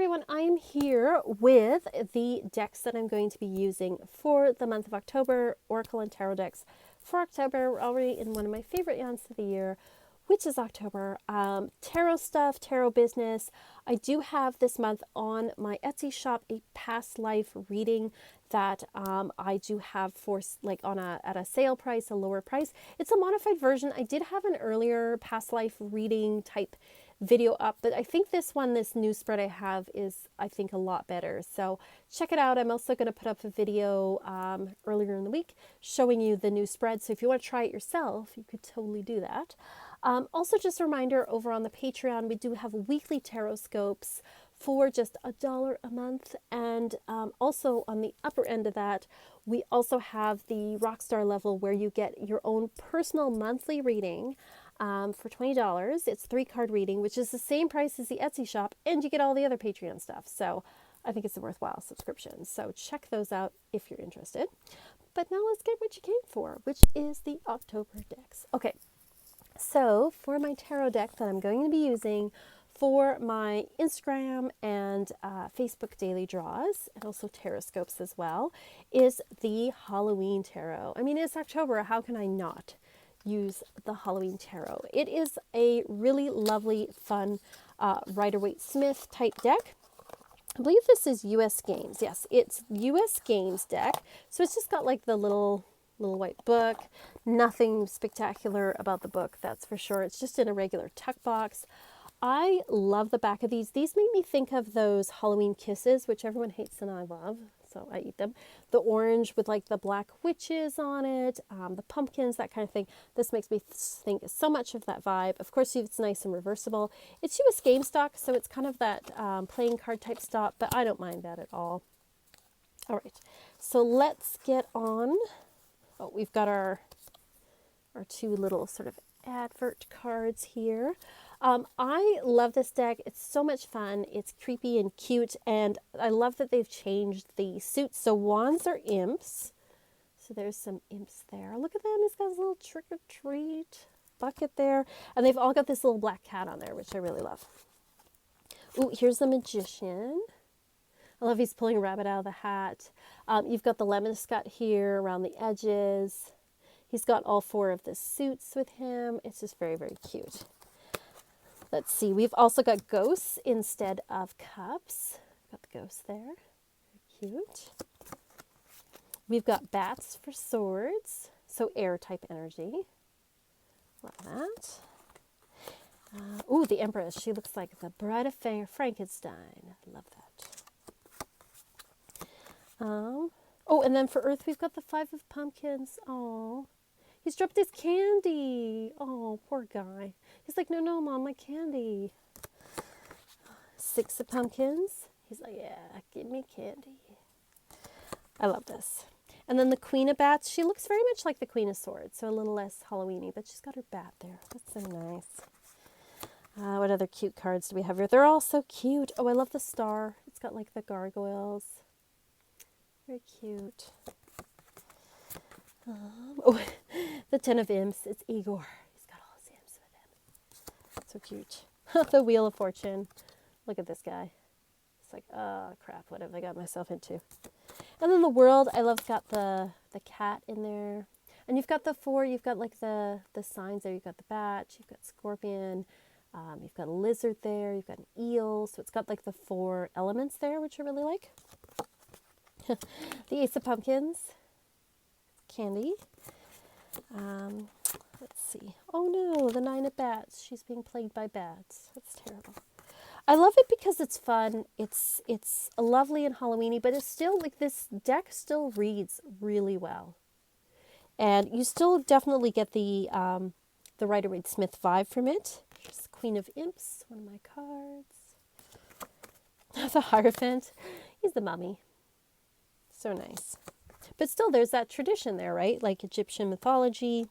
everyone, I am here with the decks that I'm going to be using for the month of October, Oracle and Tarot decks. For October, we're already in one of my favorite months of the year, which is October. Tarot stuff, tarot business. I do have this month on my Etsy shop a past life reading that I do have for like at a sale price, a lower price. It's a modified version. I did have an earlier past life reading type video up, but I think this new spread I have is, I think, a lot better. So check it out. I'm also going to put up a video earlier in the week showing you the new spread. So if you want to try it yourself, you could totally do that. Also, just a reminder, over on the Patreon, we do have weekly tarot scopes for just $1 a month. And also on the upper end of that, we also have the Rockstar level where you get your own personal monthly reading for $20. It's 3-card reading, which is the same price as the Etsy shop, and you get all the other Patreon stuff. So I think it's a worthwhile subscription. So check those out if you're interested. But now let's get what you came for, which is the October decks. Okay, so for my tarot deck that I'm going to be using for my Instagram and Facebook daily draws, and also tarot scopes as well, is the Halloween Tarot. I mean, it's October. How can I not use the Halloween Tarot? It is a really lovely, fun Rider-Waite-Smith type deck. I believe this is US Games. Yes, it's US Games deck. So it's just got like the little white book. Nothing spectacular about the book, that's for sure. It's just in a regular tuck box. I love the back of these. These make me think of those Halloween Kisses, which everyone hates and I love, so I eat them. The orange with like the black witches on it, the pumpkins, that kind of thing. This makes me think so much of that vibe. Of course, it's nice and reversible. It's US Game stock, so it's kind of that playing card type stock, but I don't mind that at all. All right, so let's get on. Oh, we've got our two little sort of advert cards here. I love this deck. It's so much fun. It's creepy and cute, and I love that they've changed the suits. So wands are imps. So there's some imps there. Look at them. He's got his little trick-or-treat bucket there. And they've all got this little black cat on there, which I really love. Ooh, here's the magician. I love he's pulling a rabbit out of the hat. You've got the lemon scut here around the edges. He's got all 4 of the suits with him. It's just very, very cute. Let's see. We've also got ghosts instead of cups. Got the ghosts there. Very cute. We've got bats for swords. So air type energy. Love that. Ooh, the Empress. She looks like the Bride of Frankenstein. I love that. Oh, and then for Earth, we've got the 5 of Pumpkins. Oh, he's dropped his candy. Oh, poor guy. He's like, no, Mom, my candy. 6 of Pumpkins. He's like, yeah, give me candy. I love this. And then the Queen of Bats. She looks very much like the Queen of Swords, so a little less Halloween-y, but she's got her bat there. That's so nice. What other cute cards do we have here? They're all so cute. Oh, I love the star. It's got like the gargoyles. Very cute. Oh, the 10 of Imps. It's Igor. He's got all his imps with him. So cute. The Wheel of Fortune. Look at this guy. It's like, oh, crap. What have I got myself into? And then the World. I love got the cat in there. And you've got the 4. You've got like the signs there. You've got the bat. You've got scorpion. You've got a lizard there. You've got an eel. So it's got like the 4 elements there, which I really like. The Ace of Pumpkins. Candy. Let's see. Oh no, the 9 of Bats. She's being plagued by bats. That's terrible. I love it because it's fun. It's lovely and Halloween-y, but it's still like this deck still reads really well. And you still definitely get the Rider-Waite-Smith vibe from it. Here's Queen of Imps, one of my cards. The Hierophant. He's the mummy. So nice. But still, there's that tradition there, right? Like Egyptian mythology.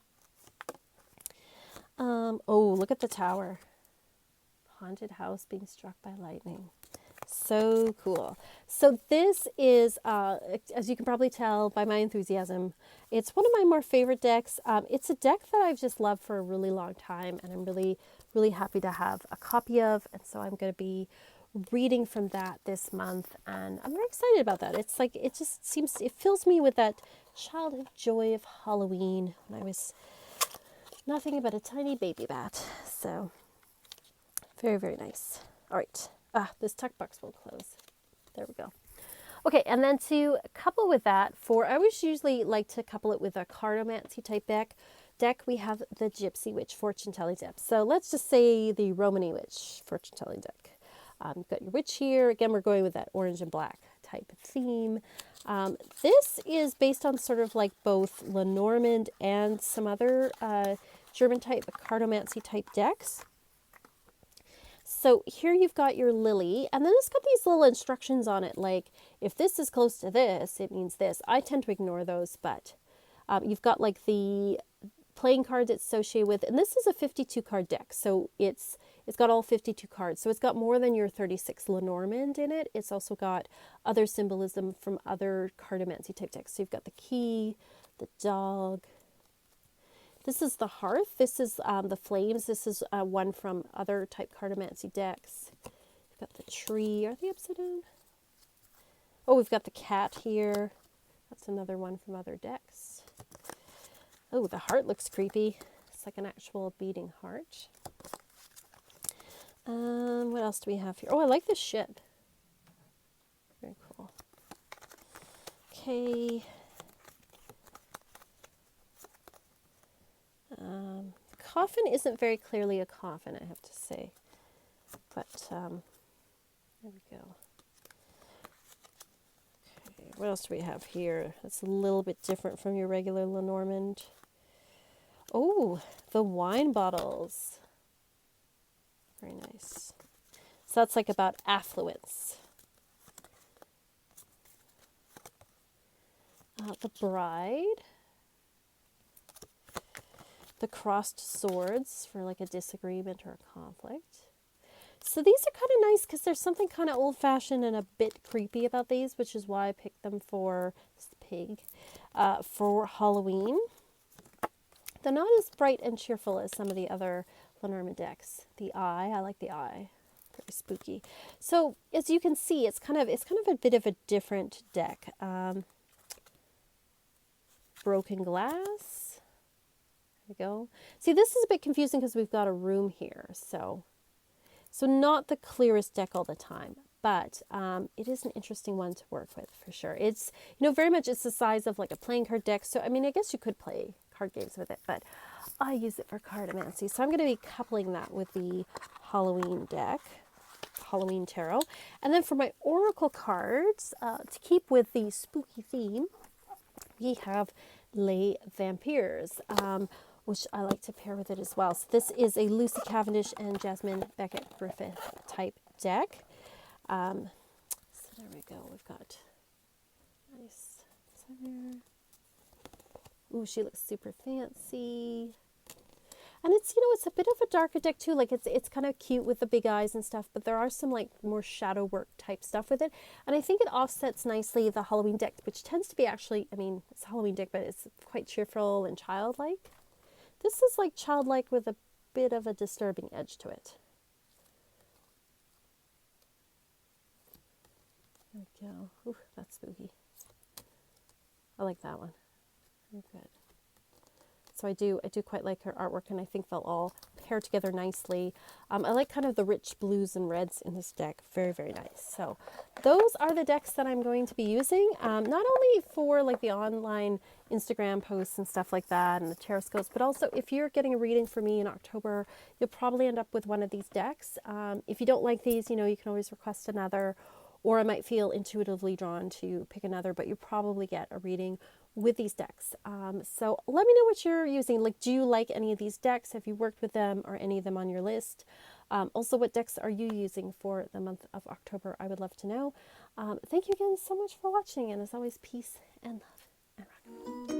Oh, look at the tower. Haunted house being struck by lightning. So cool. So this is, as you can probably tell by my enthusiasm, it's one of my more favorite decks. It's a deck that I've just loved for a really long time, and I'm really, really happy to have a copy of. And so I'm going to be reading from that this month, and I'm very excited about that. It's like, it just seems, it fills me with that childhood joy of Halloween when I was nothing but a tiny baby bat. So very, very nice. All right. This tuck box will close. There we go. Okay, and then to couple with that, I always usually like to couple it with a cartomancy type deck. We have the Gypsy Witch fortune telling deck. So let's just say the Romany Witch fortune telling deck. You've got your witch here. Again, we're going with that orange and black type of theme. This is based on sort of like both Lenormand and some other German type cartomancy type decks. So here you've got your lily, and then it's got these little instructions on it, like if this is close to this, it means this. I tend to ignore those, but you've got like the playing cards it's associated with, and this is a 52 card deck, so it's got all 52 cards, so it's got more than your 36 Lenormand in it. It's also got other symbolism from other cartomancy type decks. So you've got the key, the dog. This is the hearth. This is the flames. This is one from other type cartomancy decks. We've got the tree. Are they upside down? Oh, we've got the cat here. That's another one from other decks. Oh, the heart looks creepy. It's like an actual beating heart. What else do we have here? Oh, I like this ship. Very cool. Okay. Coffin isn't very clearly a coffin, I have to say. But there we go. Okay, what else do we have here? That's a little bit different from your regular Lenormand. Oh, the wine bottles. Very nice. So that's like about affluence. The bride. The crossed swords for like a disagreement or a conflict. So these are kind of nice because there's something kind of old-fashioned and a bit creepy about these, which is why I picked them for Halloween. They're not as bright and cheerful as some of the other Lenormand decks. The eye, I like the eye. Very spooky. So as you can see, it's kind of a bit of a different deck. Broken glass. There we go. See, this is a bit confusing because we've got a room here. So not the clearest deck all the time, but it is an interesting one to work with for sure. It's, very much it's the size of like a playing card deck. So, I mean, I guess you could play card games with it, but I use it for cartomancy. So I'm going to be coupling that with the Halloween deck, Halloween Tarot. And then for my Oracle cards, to keep with the spooky theme, we have Les Vampires, which I like to pair with it as well. So this is a Lucy Cavendish and Jasmine Beckett Griffith type deck. So there we go. We've got nice center. Ooh, she looks super fancy. And it's, it's a bit of a darker deck too. Like it's kind of cute with the big eyes and stuff, but there are some like more shadow work type stuff with it. And I think it offsets nicely the Halloween deck, which tends to be actually, I mean, it's a Halloween deck, but it's quite cheerful and childlike. This is like childlike with a bit of a disturbing edge to it. There we go. Ooh, that's spooky. I like that one. Very good. So I do quite like her artwork, and I think they'll all pair together nicely. I like kind of the rich blues and reds in this deck. Very, very nice. So those are the decks that I'm going to be using, not only for like the online Instagram posts and stuff like that and the tarot scopes, but also if you're getting a reading for me in October, you'll probably end up with one of these decks. If you don't like these, you can always request another, or I might feel intuitively drawn to pick another, but you probably get a reading with these decks. So let me know what you're using. Like, do you like any of these decks? Have you worked with them or any of them on your list? Also, what decks are you using for the month of October? I would love to know. Thank you again so much for watching, and as always, peace and love and rock.